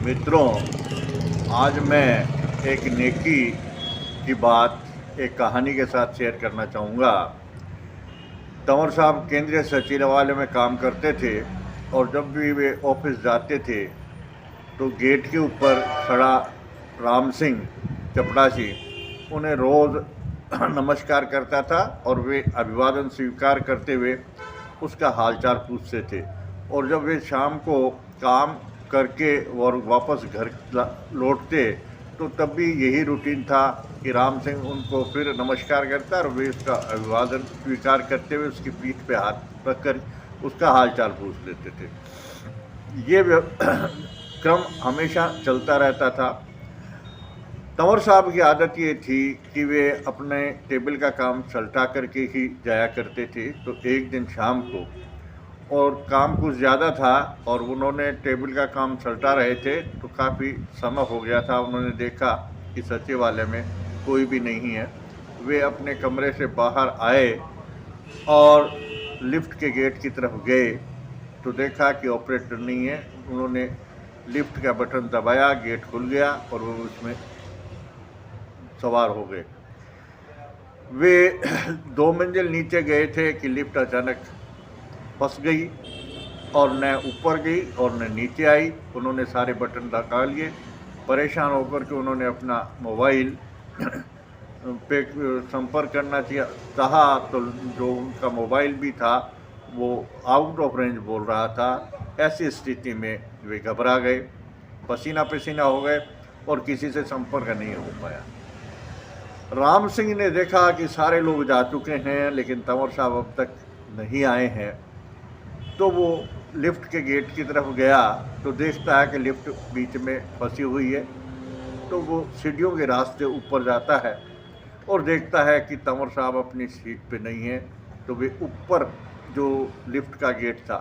मित्रों, आज मैं एक नेकी की बात एक कहानी के साथ शेयर करना चाहूँगा। तंवर साहब केंद्रीय सचिवालय में काम करते थे और जब भी वे ऑफिस जाते थे तो गेट के ऊपर खड़ा राम सिंह चपड़ासी उन्हें रोज़ नमस्कार करता था और वे अभिवादन स्वीकार करते हुए उसका हालचाल पूछते थे। और जब वे शाम को काम करके और वापस घर लौटते तो तब भी यही रूटीन था कि राम सिंह उनको फिर नमस्कार करता और वे उसका अभिवादन स्वीकार करते हुए उसकी पीठ पे हाथ रखकर उसका हालचाल पूछ लेते थे। ये क्रम हमेशा चलता रहता था। तंवर साहब की आदत ये थी कि वे अपने टेबल का काम सल्टा करके ही जाया करते थे। तो एक दिन शाम को और काम कुछ ज़्यादा था और उन्होंने टेबल का काम सल्टा रहे थे तो काफ़ी समय हो गया था। उन्होंने देखा कि सचिवालय में कोई भी नहीं है। वे अपने कमरे से बाहर आए और लिफ्ट के गेट की तरफ गए तो देखा कि ऑपरेटर नहीं है। उन्होंने लिफ्ट का बटन दबाया, गेट खुल गया और वो उसमें सवार हो गए। वे 2 मंजिल नीचे गए थे कि लिफ्ट अचानक फंस गई और न ऊपर गई और न नीचे आई। उन्होंने सारे बटन दबा लिए। परेशान होकर के उन्होंने अपना मोबाइल पे संपर्क करना चाहा तो जो उनका मोबाइल भी था वो आउट ऑफ रेंज बोल रहा था। ऐसी स्थिति में वे घबरा गए, पसीना पसीना हो गए और किसी से संपर्क नहीं हो पाया। राम सिंह ने देखा कि सारे लोग जा चुके हैं लेकिन तंवर साहब अब तक नहीं आए हैं। तो वो लिफ्ट के गेट की तरफ गया तो देखता है कि लिफ्ट बीच में फंसी हुई है। तो वो सीढ़ियों के रास्ते ऊपर जाता है और देखता है कि तंवर साहब अपनी सीट पे नहीं है। तो वे ऊपर जो लिफ्ट का गेट था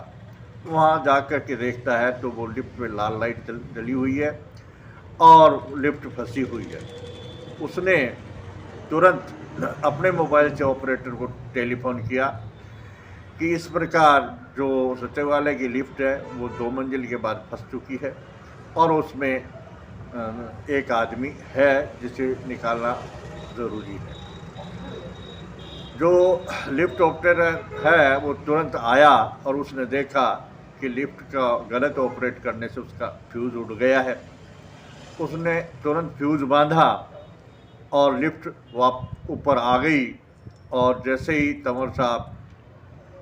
वहाँ जा कर के देखता है तो वो लिफ्ट में लाल लाइट जली हुई है और लिफ्ट फंसी हुई है। उसने तुरंत अपने मोबाइल से ऑपरेटर को टेलीफोन किया कि इस प्रकार जो सचिवालय की लिफ्ट है वो 2 मंजिल के बाद फंस चुकी है और उसमें एक आदमी है जिसे निकालना ज़रूरी है। जो लिफ्ट ऑपरेटर है वो तुरंत आया और उसने देखा कि लिफ्ट का गलत ऑपरेट करने से उसका फ्यूज़ उड़ गया है। उसने तुरंत फ्यूज़ बांधा और लिफ्ट ऊपर आ गई और जैसे ही तंवर साहब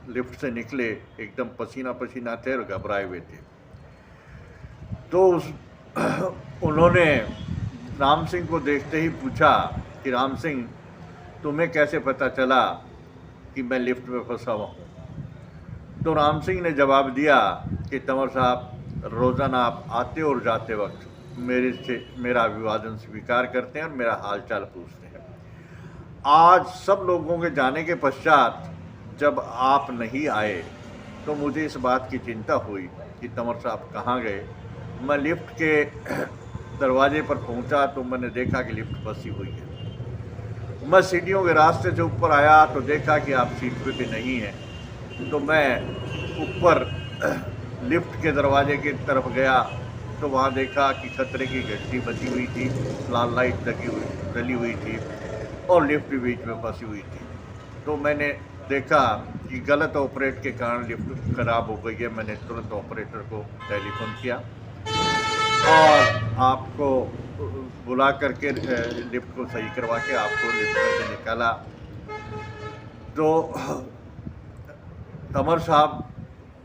लिफ्ट से निकले एकदम पसीना पसीना थे और घबराए हुए थे। तो उन्होंने राम सिंह को देखते ही पूछा कि राम सिंह, तुम्हें कैसे पता चला कि मैं लिफ्ट में फंसा हुआ हूँ? तो राम सिंह ने जवाब दिया कि तंवर साहब, रोज़ाना आप आते और जाते वक्त मेरा अभिवादन स्वीकार करते हैं और मेरा हालचाल पूछते हैं। आज सब लोगों के जाने के पश्चात जब आप नहीं आए तो मुझे इस बात की चिंता हुई कि तंवर साहब कहाँ गए। मैं लिफ्ट के दरवाजे पर पहुंचा तो मैंने देखा कि लिफ्ट फंसी हुई है। मैं सीढ़ियों के रास्ते से ऊपर आया तो देखा कि आप सीट पे भी नहीं हैं। तो मैं ऊपर लिफ्ट के दरवाजे की तरफ गया तो वहाँ देखा कि खतरे की घंटी बची हुई थी, लाल लाइट जली हुई थी और लिफ्ट भी बीच में फंसी हुई थी। तो मैंने देखा कि गलत ऑपरेट के कारण लिफ्ट खराब हो गई है। मैंने तुरंत ऑपरेटर को टेलीफोन किया और आपको बुला करके लिफ्ट को सही करवा के आपको लिफ्ट में से निकाला। तो तंवर साहब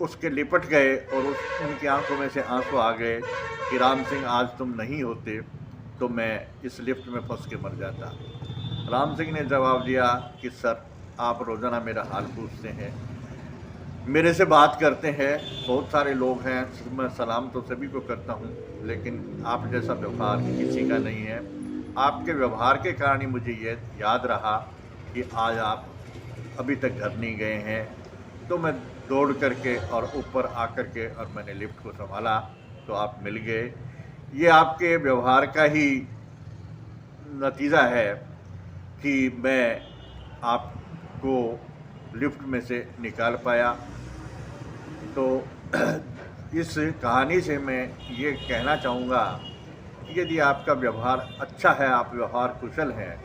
उसके लिपट गए और उनकी आंखों में से आंसू आ गए कि राम सिंह, आज तुम नहीं होते तो मैं इस लिफ्ट में फंस के मर जाता। राम सिंह ने जवाब दिया कि सर, आप रोज़ाना मेरा हाल पूछते हैं, मेरे से बात करते हैं, बहुत सारे लोग हैं, मैं सलाम तो सभी को करता हूं, लेकिन आप जैसा व्यवहार किसी का नहीं है। आपके व्यवहार के कारण ही मुझे ये याद रहा कि आज आप अभी तक घर नहीं गए हैं। तो मैं दौड़ करके और ऊपर आकर के और मैंने लिफ्ट को संभाला तो आप मिल गए। ये आपके व्यवहार का ही नतीजा है कि मैं आपको लिफ्ट में से निकाल पाया। तो इस कहानी से मैं ये कहना चाहूँगा कि यदि आपका व्यवहार अच्छा है, आप व्यवहार कुशल हैं,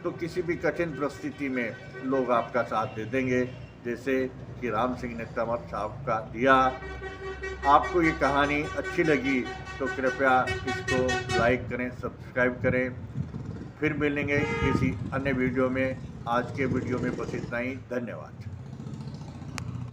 तो किसी भी कठिन परिस्थिति में लोग आपका साथ दे देंगे, जैसे कि राम सिंह ने तंवर साहब का दिया। आपको ये कहानी अच्छी लगी तो कृपया इसको लाइक करें, सब्सक्राइब करें। फिर मिलेंगे किसी अन्य वीडियो में। आज के वीडियो में बस इतना ही। धन्यवाद।